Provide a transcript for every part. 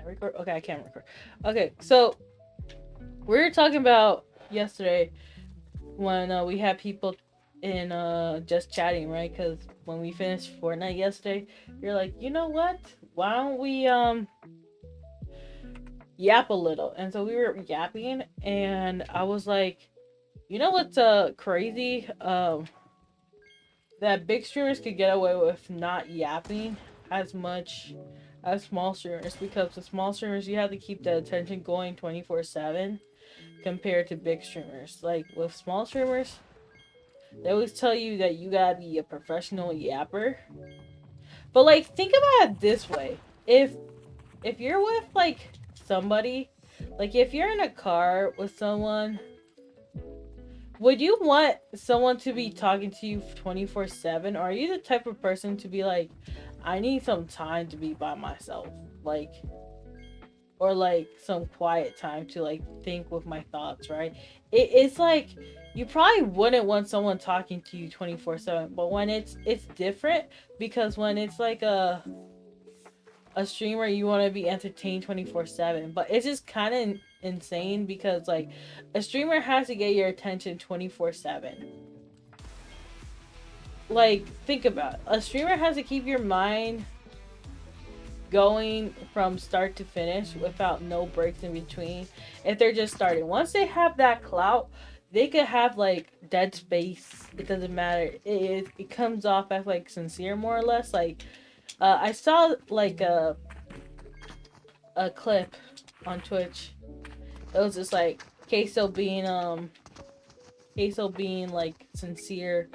I record? Okay, I can't record. Okay, so we were talking about yesterday when we had people in just chatting, right? Because when we finished Fortnite yesterday, you're like, you know what? Why don't we yap a little? And so we were yapping, and I was like, you know what's crazy? That big streamers could get away with not yapping as much as small streamers, because with small streamers you have to keep the attention going 24/7 compared to big streamers. Like with small streamers, they always tell you that you gotta be a professional yapper. But like think about it this way. If you're with like somebody, like if you're in a car with someone, would you want someone to be talking to you 24/7? Or are you the type of person to be like, I need some time to be by myself? Like, or like some quiet time to like think with my thoughts, right? It's like you probably wouldn't want someone talking to you 24/7, but when it's different, because when it's like a streamer, you want to be entertained 24/7, but it's just kind of insane because like a streamer has to get your attention 24/7. Like think about it. A streamer has to keep your mind going from start to finish without no breaks in between. If they're just starting, once they have that clout, they could have like dead space. It doesn't matter. It comes off as like sincere, more or less. Like I saw like a clip on Twitch. It was just like Queso being like sincere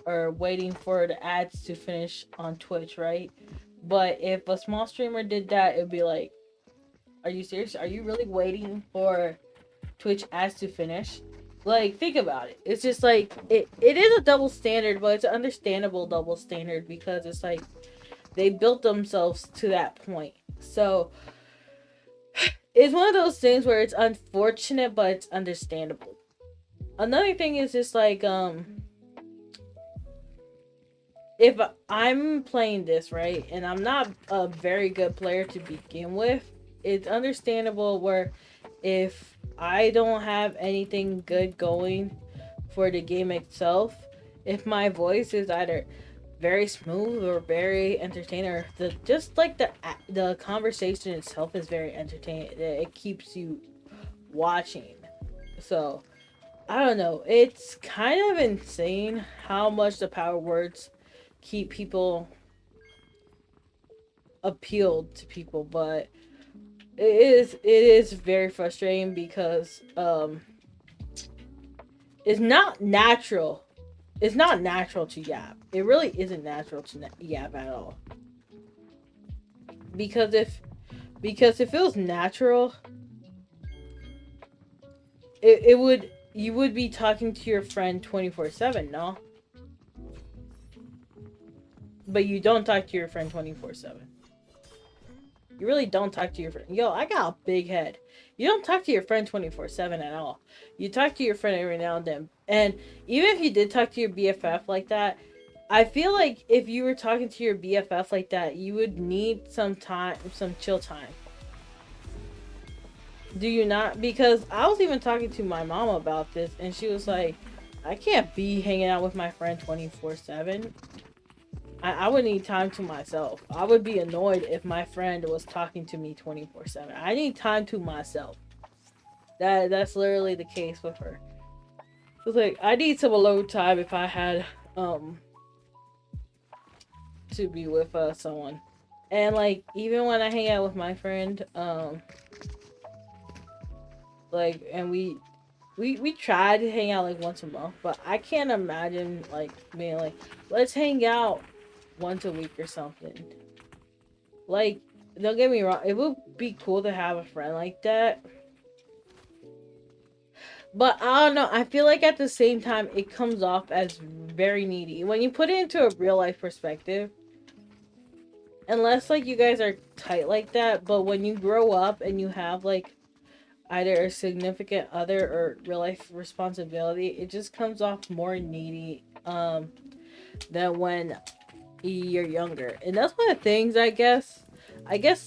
or waiting for the ads to finish on Twitch, right? But if a small streamer did that, it'd be like, are you serious? Are you really waiting for Twitch ads to finish? Like, think about it. It's just like it is a double standard, but it's an understandable double standard because it's like they built themselves to that point. So it's one of those things where it's unfortunate, but it's understandable. Another thing is just like if I'm playing this, right, and I'm not a very good player to begin with, it's understandable where if I don't have anything good going for the game itself, if my voice is either very smooth or very entertaining, or the just like the conversation itself is very entertaining, it keeps you watching. So I don't know. It's kind of insane how much the power words keep people appealed to people, but it is very frustrating because it's not natural. It's not natural to yap. It really isn't natural to yap at all. Because if it was natural, it would you would be talking to your friend 24/7, no? But you don't talk to your friend 24/7. You really don't talk to your friend. Yo, I got a big head. You don't talk to your friend 24/7 at all. You talk to your friend every now and then. And even if you did talk to your BFF like that, I feel like if you were talking to your BFF like that, you would need some time, some chill time. Do you not? Because I was even talking to my mom about this, and she was like, I can't be hanging out with my friend 24/7. I would need time to myself. I would be annoyed if my friend was talking to me 24/7. I need time to myself. That's literally the case with her. It's like I need some alone time if I had to be with someone. And like even when I hang out with my friend, like and we try to hang out like once a month, but I can't imagine like being like, let's hang out once a week or something. Like, don't get me wrong, it would be cool to have a friend like that. But I don't know, I feel like at the same time it comes off as very needy. When you put it into a real life perspective, unless like you guys are tight like that, but when you grow up and you have like either a significant other or real life responsibility, it just comes off more needy than when you're younger. And that's one of the things I guess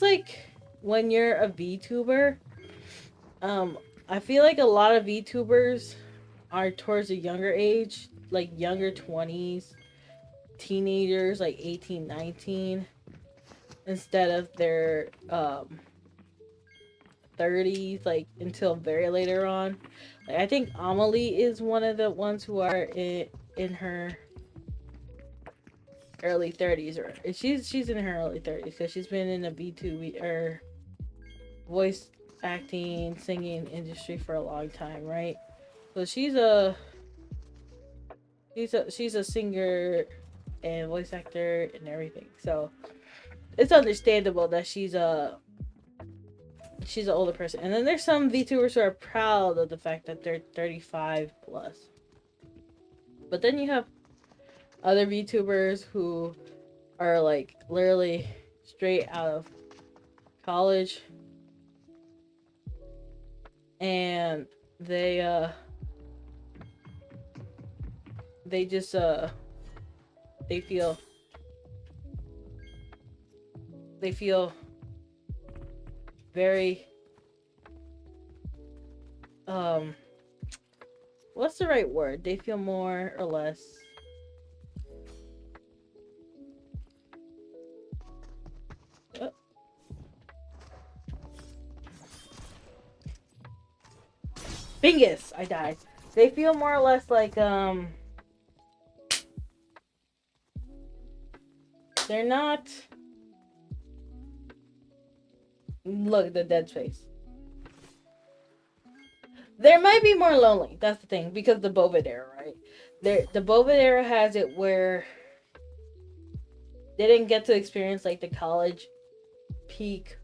like when you're a VTuber, I feel like a lot of VTubers are towards a younger age, like younger 20s, teenagers, like 18, 19, instead of their 30s, like until very later on. Like, I think Amelie is one of the ones who are in her early 30s, or she's in her early 30s because she's been in the B2B or voice acting, singing industry for a long time, right? So she's a singer and voice actor and everything. So it's understandable that she's an older person. And then there's some VTubers who are proud of the fact that they're 35 plus. But then you have other VTubers who are like literally straight out of college, and they just they feel very what's the right word? They feel more or less Bingus! I died. They feel more or less like they're not. Look, the dead face. There might be more lonely. That's the thing, because the Bovid era, right? The Bovid era has it where they didn't get to experience like the college peak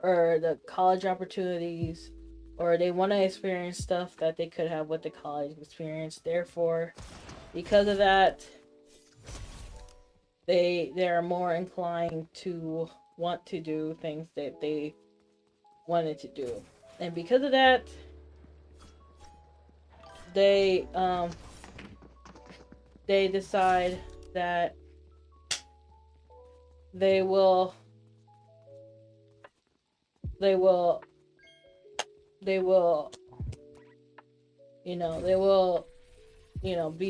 or the college opportunities, or they want to experience stuff that they could have with the college experience. Therefore, because of that, they are more inclined to want to do things that they wanted to do, and because of that, they decide that they will be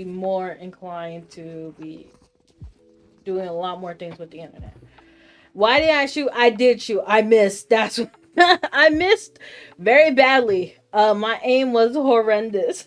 more inclined to be doing a lot more things with the internet. Why did I shoot? I did shoot. I missed. That's I missed very badly. My aim was horrendous.